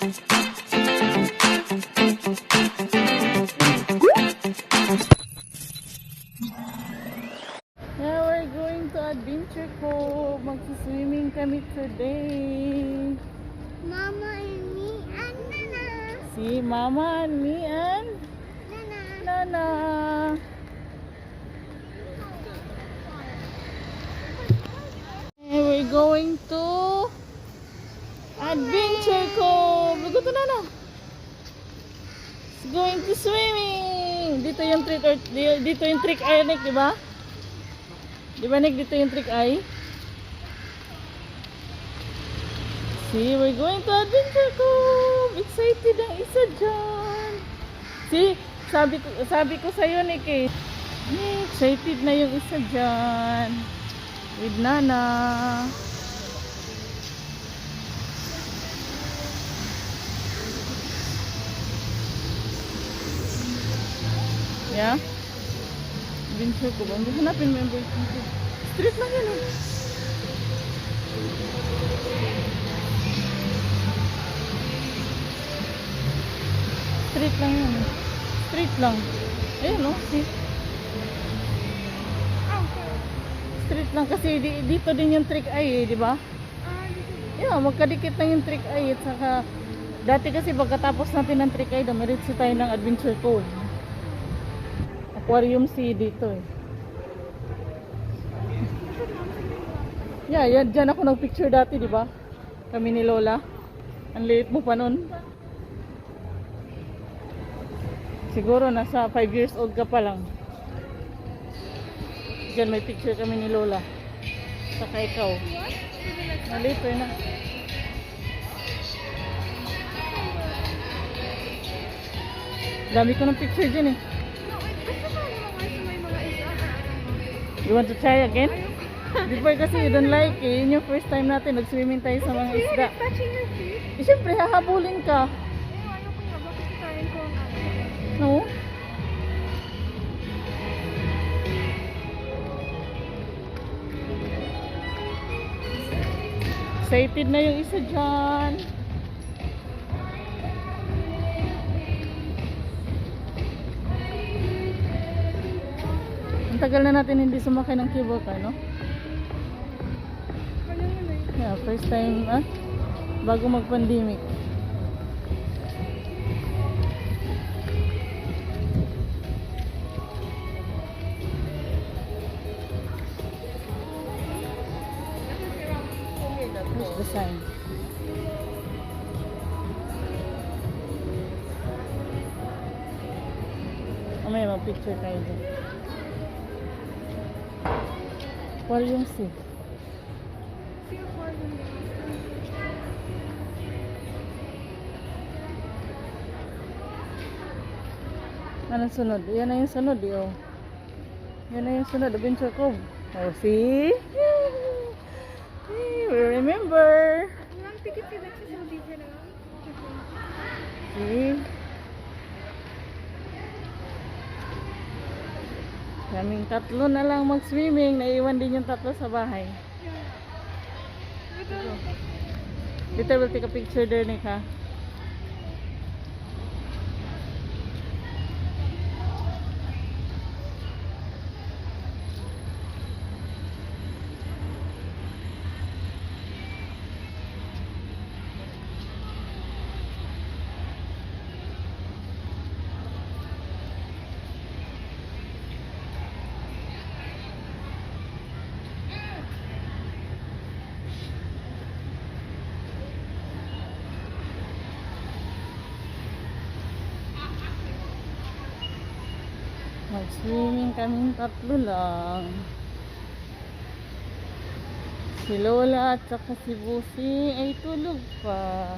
Now we're going to Adventure Cove. Magsiswimming kami today. Mama and me and Nana. Si Mama and me and Nana. Nana. And we're going to Adventure Cove. Look at Nana. It's going to swimming. Dito yung trick eye, Nick, di ba? Di ba, Nick, dito yung trick eye? See, we're going to Adventure Cove. Excited ang isa dyan. See, sabi ko sa'yo, Nick, eh. Excited na yung isa dyan. With Nana. Yeah? Adventure Cove. Hanapin mo yung boyfriend ko. Street lang yan, eh. Street lang yan. Street lang. Ayun, no? See? Street lang kasi dito din yung trick eye, di ba? Yeah, magkadikit lang yung trick eye. At saka, dati kasi pagkatapos natin ng trick eye, damiritsi tayo ng Adventure Cove. Aquarium Sea dito, eh. Yeah, yan, dyan ako nagpicture dati, di ba? Kami ni Lola. Ang liit mo pa nun. Siguro nasa 5 years old ka pa lang. Diyan may picture kami ni Lola. Saka ikaw. Nalito na. Dami ko ng picture dyan, eh. You want to try again? Before kasi you don't like, eh. Yun yung first time natin nag-swimming tayo sa mga isda. Eh, syempre, hahabulin ka. No? Excited na yung isa dyan. Ang tagal na natin hindi sumakay ng cable car, no? Yeah, first time, bago mag-pandemic. Here's the sign. Mamaya mag-picture tayo dyan. Aquarium Sea. Anong sunod? Yan na yung sunod, eh, oh. Yan na yung sunod, Adventure Cove. Oh, see? We remember. See? Kaming tatlo na lang mag-swimming. Naiwan din yung tatlo sa bahay. Later we'll take a picture there, Nick, ha? Mag-swimming kaming tatlo lang. Si Lola at saka si Busi ay tulog pa.